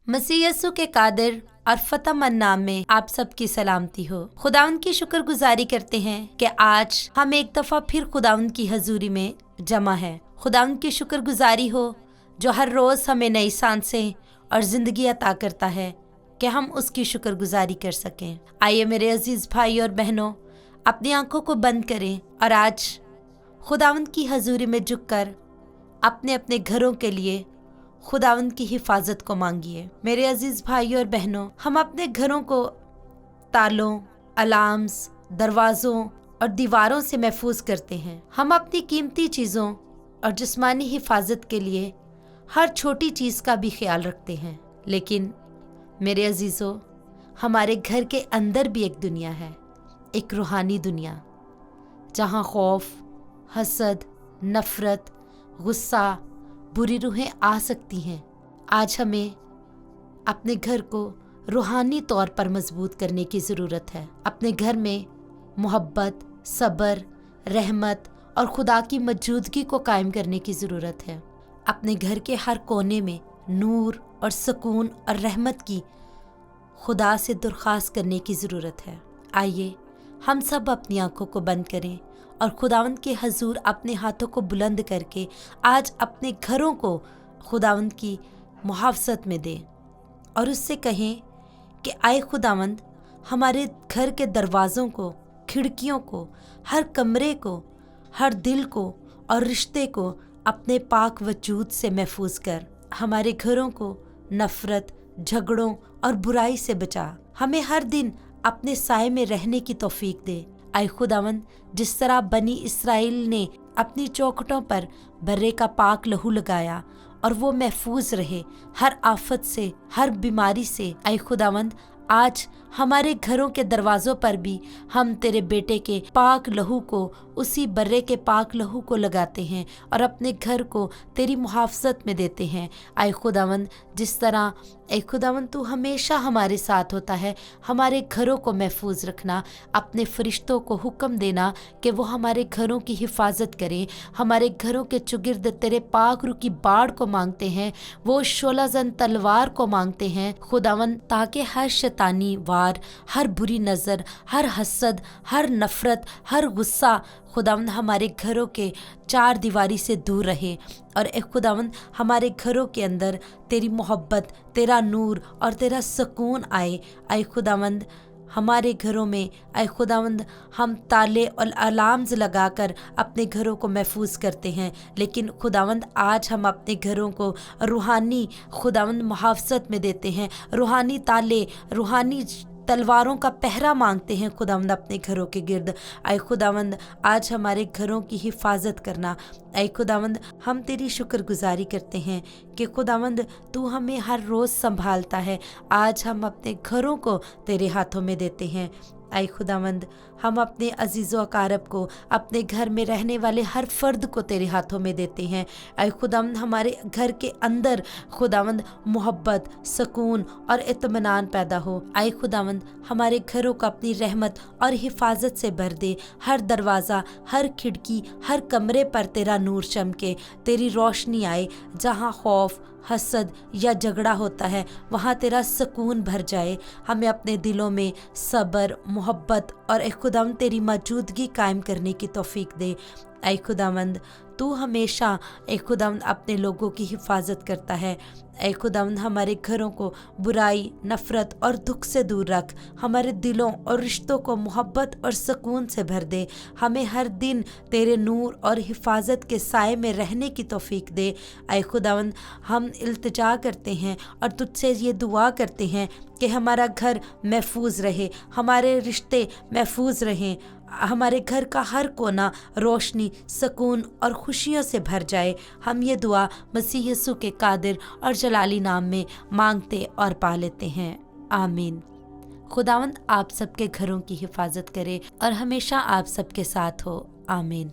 मसीह यस्सु के कादिर और फतेहमंद नाम में आप सबकी सलामती हो। खुदावंद की शुक्रगुजारी करते हैं कि आज हम एक दफ़ा फिर खुदावंद की हजूरी में जमा है। खुदावंद की शुक्रगुजारी हो जो हर रोज़ हमें नई सांसें और ज़िंदगी अता करता है कि हम उसकी शुक्रगुजारी कर सकें। आइए मेरे अजीज़ भाई और बहनों, अपनी आंखों को बंद करें और आज खुदावंद की हजूरी में झुककर अपने अपने घरों के लिए खुदावंद की हिफाजत को मांगिए। मेरे अजीज़ भाई और बहनों, हम अपने घरों को तालों, अलार्म्स, दरवाज़ों और दीवारों से महफूज करते हैं। हम अपनी कीमती चीज़ों और जिस्मानी हिफाजत के लिए हर छोटी चीज़ का भी ख्याल रखते हैं। लेकिन मेरे अजीज़ों, हमारे घर के अंदर भी एक दुनिया है, एक रूहानी दुनिया, जहाँ खौफ, हसद, नफ़रत, गुस्सा, बुरी रूहें आ सकती हैं। आज हमें अपने घर को रूहानी तौर पर मजबूत करने की ज़रूरत है। अपने घर में मोहब्बत, सब्र, रहमत और खुदा की मौजूदगी को कायम करने की ज़रूरत है। अपने घर के हर कोने में नूर और सुकून और रहमत की खुदा से दरख्वास्त करने की ज़रूरत है। आइए हम सब अपनी आंखों को बंद करें और खुदावंद के हजूर अपने हाथों को बुलंद करके आज अपने घरों को खुदावंद की मुहाफ़ज़त में दें और उससे कहें कि आए खुदावंद, हमारे घर के दरवाज़ों को, खिड़कियों को, हर कमरे को, हर दिल को और रिश्ते को अपने पाक वजूद से महफूज कर। हमारे घरों को नफ़रत, झगड़ों और बुराई से बचा। हमें हर दिन अपने साए में रहने की तौफीक दे। आए खुदावंद, जिस तरह बनी इसराइल ने अपनी चौखटों पर बर्रे का पाक लहू लगाया और वो महफूज रहे हर आफत से, हर बीमारी से। आए खुदावंद, आज हमारे घरों के दरवाज़ों पर भी हम तेरे बेटे के पाक लहू को, उसी बर्रे के पाक लहू को लगाते हैं और अपने घर को तेरी मुहाफ़ज़त में देते हैं। आए खुदावंद, जिस तरह ऐ खुदावंद तू हमेशा हमारे साथ होता है, हमारे घरों को महफूज रखना। अपने फरिश्तों को हुक्म देना कि वो हमारे घरों की हिफाजत करें। हमारे घरों के चुगिर्द तेरे पाक रूह की बाढ़ को मांगते हैं, वो शोलाजन तलवार को मांगते हैं खुदावंद, ताकि हर शैतानी वार, हर बुरी नज़र, हर हसद, हर नफ़रत, हर गुस्सा खुदावंद हमारे घरों के चार दीवारी से दूर रहे और ए खुदावंद हमारे घरों के अंदर तेरी मोहब्बत, तेरा नूर और तेरा सुकून आए। आए खुदावंद, हमारे घरों में आए खुदावंद हम ताले और अलार्म्स लगाकर अपने घरों को महफूज करते हैं, लेकिन खुदावंद आज हम अपने घरों को रूहानी खुदावंद मुहाफ़ज़त में देते हैं। रूहानी ताले, रूहानी तलवारों का पहरा मांगते हैं खुदावंद अपने घरों के गिर्द। आए खुदावंद, आज हमारे घरों की हिफाजत करना। आए खुदावंद, हम तेरी शुक्रगुजारी करते हैं कि खुदावंद तू हमें हर रोज़ संभालता है। आज हम अपने घरों को तेरे हाथों में देते हैं। आए खुदावंद, हम अपने अजीज़ो अकारब को, अपने घर में रहने वाले हर फ़र्द को तेरे हाथों में देते हैं। आए खुदावंद, हमारे घर के अंदर खुदावंद मोहब्बत, सुकून और इत्मीनान पैदा हो। आए खुदावंद, हमारे घरों को अपनी रहमत और हिफाजत से भर दे। हर दरवाज़ा, हर खिड़की, हर कमरे पर तेरा नूर चमके, तेरी रोशनी आए। जहाँ खौफ, हसद या झगड़ा होता है, वहाँ तेरा सुकून भर जाए। हमें अपने दिलों में सब्र, मोहब्बत और खुदावंद तेरी मौजूदगी कायम करने की तौफीक दे। ऐ खुदावंद, तू हमेशा ऐ खुदावंद अपने लोगों की हिफाजत करता है। ऐ खुदावंद, हमारे घरों को बुराई, नफ़रत और दुख से दूर रख। हमारे दिलों और रिश्तों को मोहब्बत और सुकून से भर दे। हमें हर दिन तेरे नूर और हिफाजत के साए में रहने की तौफीक दे। ऐ खुदावंद, हम इल्तिजा करते हैं और तुझसे ये दुआ करते हैं कि हमारा घर महफूज रहे, हमारे रिश्ते महफूज रहें, हमारे घर का हर कोना रोशनी, सुकून और खुशियों से भर जाए। हम ये दुआ मसीह यस्सु के कादिर और जलाली नाम में मांगते और पा लेते हैं। आमीन। खुदावंद आप सबके घरों की हिफाजत करे और हमेशा आप सबके साथ हो। आमीन।